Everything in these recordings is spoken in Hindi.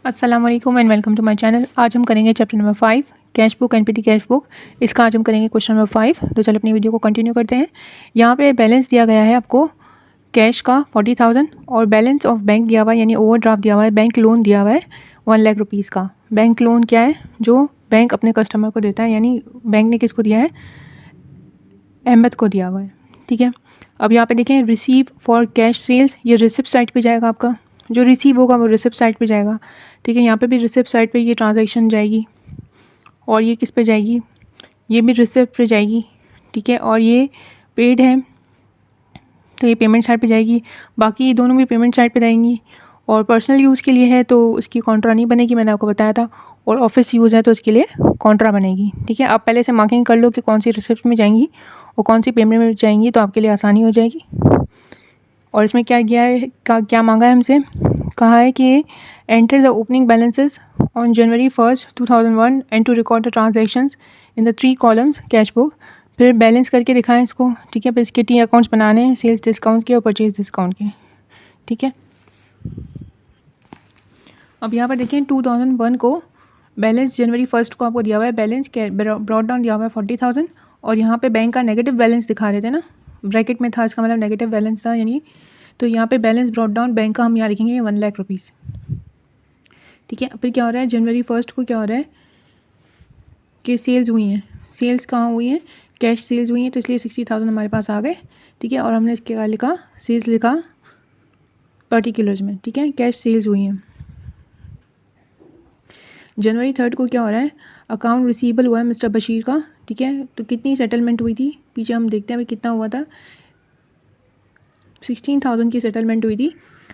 अस्सलाम वालेकुम and welcome to my channel. आज हम करेंगे chapter number 5 cash book NPT cash book. इसका आज हम करेंगे क्वेश्चन नंबर 5। तो चलो अपनी वीडियो को कंटिन्यू करते हैं। यहाँ पे बैलेंस दिया गया है आपको कैश का 40,000 और बैलेंस ऑफ बैंक दिया हुआ है, यानी ओवरड्राफ्ट दिया हुआ है। बैंक लोन दिया हुआ है 1 लाख रुपीज़ का। बैंक लोन क्या है? जो बैंक अपने कस्टमर को देता है, यानी बैंक ने किसको दिया है? अहमद को दिया हुआ है। ठीक है, अब यहाँ पे देखें रिसीव फॉर कैश सेल्स, ये रिसिप्ट साइड पे जाएगा। आपका जो रिसीव होगा वो रिसिप्ट साइड पे जाएगा। ठीक है, यहाँ पे भी रिसिप्ट साइड पे ये ट्रांजैक्शन जाएगी और ये किस पे जाएगी? ये भी रिसिप्ट पे जाएगी। ठीक है, और ये पेड है तो ये पेमेंट साइड पे जाएगी। बाकी ये दोनों भी पेमेंट साइड पे जाएंगी। और पर्सनल यूज़ के लिए है तो उसकी कॉन्ट्रा नहीं बनेगी, मैंने आपको बताया था। और ऑफिस यूज़ है तो उसके लिए कॉन्ट्रा बनेगी। ठीक है, आप पहले से मार्किंग कर लो कि कौन सी रिसिप्ट में जाएंगी और कौन सी पेमेंट में जाएंगी, तो आपके लिए आसानी हो जाएगी। और इसमें क्या किया है, क्या मांगा है हमसे? कहा है कि enter the opening balances on January 1, 2001 and to record the transactions in the 3 columns cash book. फिर बैलेंस करके दिखाएं इसको। ठीक है, फिर इसके 3 अकाउंट्स बनाने हैं, सेल्स डिस्काउंट के और परचेज डिस्काउंट के। ठीक है, अब यहाँ पर देखें 2001 को बैलेंस जनवरी 1 को आपको दिया हुआ है। बैलेंस ब्रॉड डाउन दिया हुआ है 40,000 और यहाँ पे बैंक का नेगेटिव बैलेंस दिखा रहे थे ना, ब्रैकेट में था, इसका मतलब नेगेटिव बैलेंस था यानी। तो यहाँ पे बैलेंस ब्रॉड डाउन बैंक का हम यहाँ लिखेंगे 1 लाख रुपीज़। ठीक है, फिर क्या हो रहा है जनवरी 1 को, क्या हो रहा है कि सेल्स हुई हैं। सेल्स कहाँ हुई हैं? कैश सेल्स हुई हैं, तो इसलिए 60,000 हमारे पास आ गए। ठीक है, और हमने इसके बाद लिखा सेल्स, लिखा पर्टिकुलर्स में। ठीक है, कैश सेल्स हुई हैं। जनवरी 3 को क्या हो रहा है? अकाउंट रिसीवेबल हुआ है मिस्टर बशीर का। ठीक है, तो कितनी सेटलमेंट हुई थी? पीछे हम देखते हैं अभी कितना हुआ था। 16,000 की सेटलमेंट हुई थी।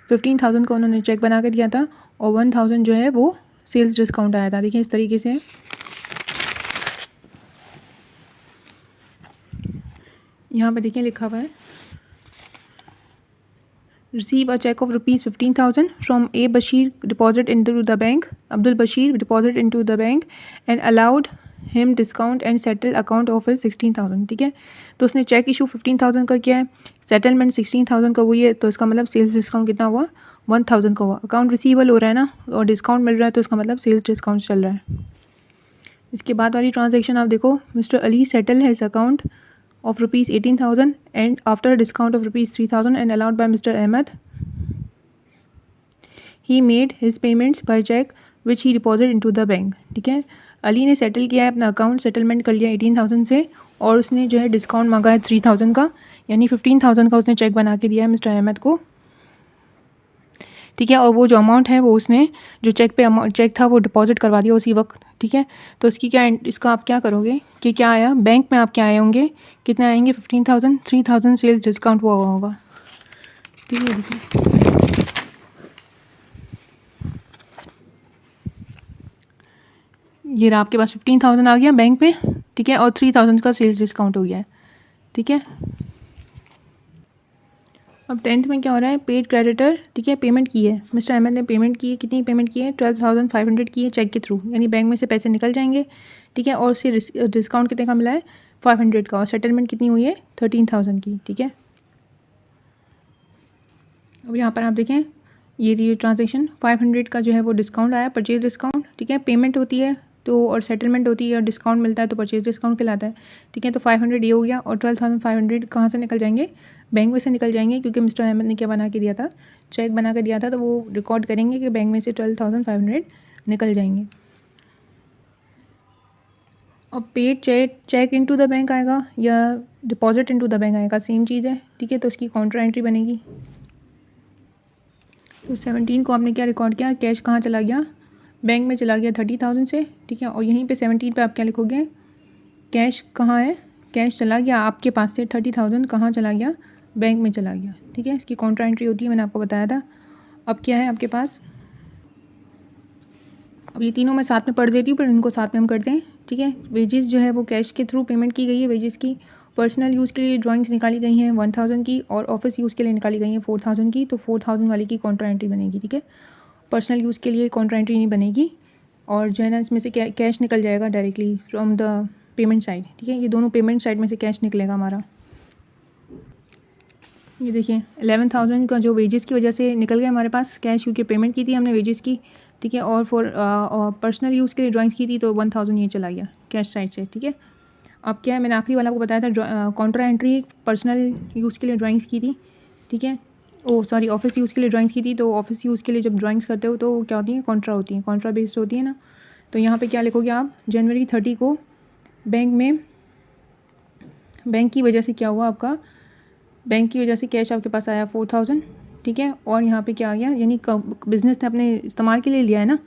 15,000 का उन्होंने चेक बना के दिया था और 1,000 जो है वो सेल्स डिस्काउंट आया था। देखिए इस तरीके से यहाँ पे देखिए लिखा हुआ है receive a check of rupees 15,000 from A. Bashir deposit into the bank. Abdul Bashir deposit into the bank and allowed him discount and settle account of his 16,000. ठीक है, तो उसने चेक इशू 15,000 का किया है, सेटलमेंट 16,000 का हुई है, तो इसका मतलब सेल्स डिस्काउंट कितना हुआ? 1,000 का हुआ। अकाउंट रिसीवेबल हो रहा है ना और डिस्काउंट मिल रहा है, तो इसका मतलब सेल्स डिस्काउंट चल रहा है। इसके बाद वाली ट्रांजेक्शन आप देखो, mister Ali settle his account of rupees 18,000 and after a discount of rupees 3,000 and allowed by Mr. Ahmed, he made his payments by check which he deposited into the bank. ठीक है, अली ने सेटल किया है अपना अकाउंट, सेटलमेंट कर लिया 18,000 से और उसने जो है डिस्काउंट मांगा है 3,000 का, यानी 15,000 का उसने चेक बना के दिया है मिस्टर अहमद को। ठीक है, और वो जो अमाउंट है वो उसने जो चेक था वो डिपॉजिट करवा दिया उसी वक्त। ठीक है, तो इसकी क्या, इसका आप क्या करोगे कि क्या आया बैंक में, आप क्या आए होंगे, कितने आएंगे? 15,000, 3,000 सेल्स डिस्काउंट हुआ होगा। ठीक है, देखिए ये रहा आपके पास 15,000 आ गया बैंक में। ठीक है, और 3,000 का सेल्स डिस्काउंट हो गया है। ठीक है, अब 10th में क्या हो रहा है? Paid creditor. ठीक है, पेमेंट की है, मिस्टर अहमद ने पेमेंट की है। कितनी पेमेंट की है? 12,500 की है चेक के थ्रू, यानी बैंक में से पैसे निकल जाएंगे। ठीक है, और उससे डिस्काउंट कितने का मिला है? 500 का। और सेटलमेंट कितनी हुई है? 13,000 की। ठीक है, अब यहाँ पर आप देखें ये ट्रांजेक्शन 500 का जो है वो डिस्काउंट आया, परचेज डिस्काउंट। ठीक है, पेमेंट होती है तो और सेटलमेंट होती है और डिस्काउंट मिलता है तो परचेज डिस्काउंट कहलाता है। ठीक है, तो 500 ये हो गया और 12,500 कहाँ से निकल जाएंगे? बैंक में से निकल जाएंगे, क्योंकि मिस्टर अहमद ने क्या बना के दिया था? चेक बना के दिया था, तो वो रिकॉर्ड करेंगे कि बैंक में से 12,500 निकल जाएंगे। अब paid cheque into the bank आएगा या डिपॉजिट इनटू द बैंक आएगा, सेम चीज़ है। ठीक है, तो उसकी काउंटर एंट्री बनेगी। तो 17 को आपने क्या रिकॉर्ड किया? कैश कहाँ चला गया? बैंक में चला गया 30,000 से। ठीक है, और यहीं पे 17 पे आप क्या लिखोगे? कैश कहाँ है? कैश चला गया आपके पास से 30,000, कहाँ चला गया? बैंक में चला गया। ठीक है, इसकी काउंटर एंट्री होती है, मैंने आपको बताया था। अब क्या है आपके पास? अब ये तीनों मैं साथ में पढ़ देती हूँ, पर इनको साथ में हम करते हैं। ठीक है, वेजेस जो है वो कैश के थ्रू पेमेंट की गई है वेजेस की। पर्सनल यूज़ के लिए ड्राइंग्स निकाली गई हैं 1,000 की और ऑफिस यूज़ के लिए निकाली गई हैं 4,000 की, तो 4,000 वाली की काउंटर एंट्री बनेगी। ठीक है, पर्सनल यूज़ के लिए काउंटर एंट्री नहीं बनेगी और जो है ना इसमें से कैश निकल जाएगा directly from the payment side. ठीक है, ये दोनों पेमेंट साइड में से कैश निकलेगा हमारा। ये देखिए 11,000 का जो वेजेस की वजह से निकल गया हमारे पास कैश, क्योंकि पेमेंट की थी हमने वेजेस की। ठीक है। और फॉर पर्सनल यूज़ के लिए ड्राइंग्स की थी तो 1000 ये चला गया कैश साइड से, ठीक है। अब क्या है, मैंने आखिरी वाला आपको बताया था काउंटर एंट्री पर्सनल यूज़ के लिए ड्राइंग्स की थी, ठीक है। सॉरी ऑफिस यूज़ के लिए ड्राइंग्स की थी। तो ऑफिस यूज़ के लिए जब ड्राइंग्स करते हो तो क्या होती है, कॉन्ट्रा होती है, कॉन्ट्रा बेस्ड होती है ना। तो यहाँ पे क्या लिखोगे आप, जनवरी 30 को बैंक की वजह से क्या हुआ आपका, बैंक की वजह से कैश आपके पास आया 4000, ठीक है। और यहाँ पे क्या आ गया, यानी बिज़नेस ने अपने इस्तेमाल के लिए लिया है ना,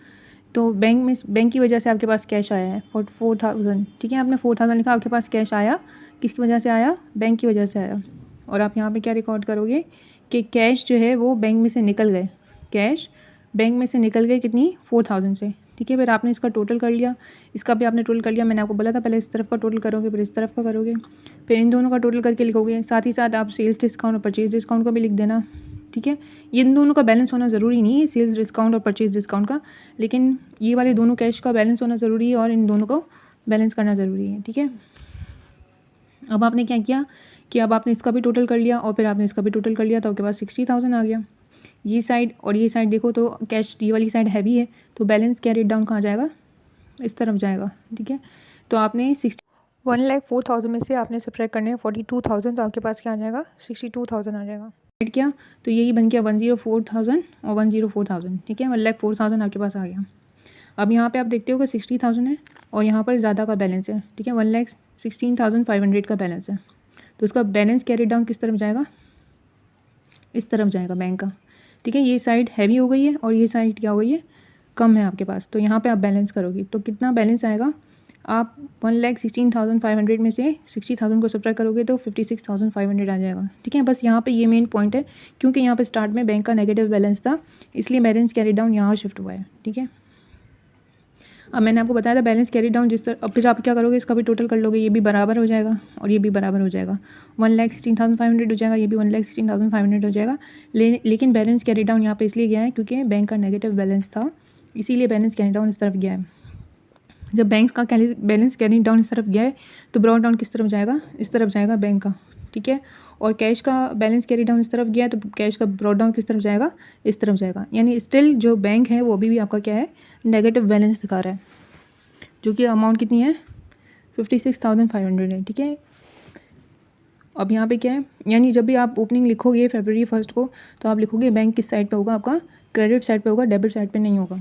तो बैंक की वजह से आपके पास कैश आया है 4000, ठीक है। आपने 4000 लिखा, आपके पास कैश आया, किसकी वजह से आया, बैंक की वजह से आया। और आप यहाँ पे क्या रिकॉर्ड करोगे कि कैश जो है वो बैंक में से निकल गए, कैश बैंक में से निकल गए कितनी, 4000 से, ठीक है। फिर आपने इसका टोटल कर लिया, इसका भी आपने टोटल कर लिया। मैंने आपको बोला था पहले इस तरफ का टोटल करोगे फिर इस तरफ का करोगे, फिर इन दोनों का टोटल करके लिखोगे। साथ ही साथ आप सेल्स डिस्काउंट और परचेज डिस्काउंट का भी लिख देना, ठीक है। ये इन दोनों का बैलेंस होना ज़रूरी नहीं है, सेल्स डिस्काउंट और परचेज डिस्काउंट का, लेकिन ये वाले दोनों कैश का बैलेंस होना ज़रूरी है और इन दोनों को बैलेंस करना ज़रूरी है, ठीक है। अब आपने क्या किया कि अब आपने इसका भी टोटल कर लिया और फिर आपने इसका भी टोटल कर लिया, तो आपके पास 60,000 आ गया। ये साइड और ये साइड देखो तो कैश, ये वाली साइड हैवी है, तो बैलेंस कैरिड डाउन कहाँ जाएगा, इस तरफ जाएगा, ठीक है। तो आपने 1,04,000 में से आपने सब्ट्रैक्ट करने हैं 42,000, तो आपके पास क्या आ जाएगा, 62,000 आ जाएगा। ऐड किया तो यही बन गया 104,000 और 104,000, ठीक है। 1,04,000 आपके पास आ गया। अब यहाँ पे आप देखते हो कि 60,000 है और यहाँ पर ज़्यादा का बैलेंस है, ठीक है। 1,16,500 का बैलेंस है, तो इसका बैलेंस कैरी डाउन किस तरफ जाएगा, इस तरफ जाएगा बैंक का, ठीक है। ये साइड हैवी हो गई है और ये साइड क्या हो गई है, कम है आपके पास। तो यहाँ पे आप बैलेंस करोगे तो कितना बैलेंस आएगा, आप 1,16,500 में से 60,000 को सब्ट्रैक्ट करोगे तो 56,500 आ जाएगा, ठीक है। बस यहाँ पे ये मेन पॉइंट है, क्योंकि यहाँ पे स्टार्ट में बैंक का नेगेटिव बैलेंस था, इसलिए बैलेंस कैरी डाउन यहाँ शिफ्ट हुआ है, ठीक है। अब मैंने आपको बताया था बैलेंस कैरी डाउन जिस तरह, अब फिर आप क्या करोगे, इसका भी टोटल कर लोगे, ये भी बराबर हो जाएगा और ये भी बराबर हो जाएगा, 1,16,500 हो जाएगा, ये भी 1,16,500 हो जाएगा। लेकिन बैलेंस कैरी डाउन यहाँ पे इसलिए गया है क्योंकि बैंक का नेगेटिव बैलेंस था, इसीलिए बैलेंस कैरी डाउन इस तरफ गया है। जब बैंक का बैलेंस कैरी डाउन इस तरफ गया है तो ब्रॉड डाउन किस तरफ जाएगा, इस तरफ जाएगा बैंक का, ठीक है। और कैश का बैलेंस कैरी डाउन इस तरफ गया है तो कैश का ब्रॉड डाउन किस तरफ जाएगा, इस तरफ जाएगा। यानी स्टिल जो बैंक है वो अभी भी आपका क्या है, नेगेटिव बैलेंस दिखा रहा है, जो कि अमाउंट कितनी है, 56,500 है, ठीक है। अब यहाँ पे क्या है, यानी जब भी आप ओपनिंग लिखोगे February 1 को, तो आप लिखोगे बैंक किस साइड पे होगा, आपका क्रेडिट साइड पे होगा, डेबिट साइड पे नहीं होगा।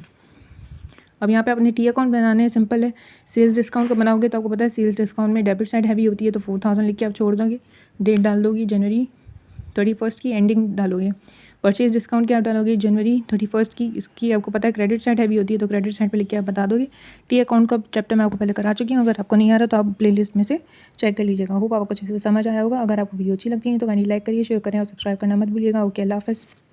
अब यहाँ पे अपने टी अकाउंट बनाने हैं, सिंपल है। सेल्स डिस्काउंट का बनाओगे तो आपको पता है सेल्स डिस्काउंट में डेबिट साइड हैवी होती है, तो 4,000 लिख के आप छोड़ दोगे, डेट डाल दोगे जनवरी 31 की एंडिंग डालोगे। परचेज डिस्काउंट क्या डालोगे, जनवरी 31 की, इसकी आपको पता है क्रेडिट साइड हैवी होती है, तो क्रेडिट साइड पे लिख के आप बता दोगे। टी अकाउंट का चैप्टर मैं आपको पहले करा चुकी हूँ, अगर आपको नहीं आ रहा तो आप प्लेलिस्ट में से चेक कर लीजिएगा। होप आपको अच्छे से समझ आया होगा। अगर आपको वीडियो अच्छी लगती है तो काइंडली लाइक करिए, शेयर करें और सब्सक्राइब करना मत भूलिएगा। ओके, अल्लाह हाफ़िज़।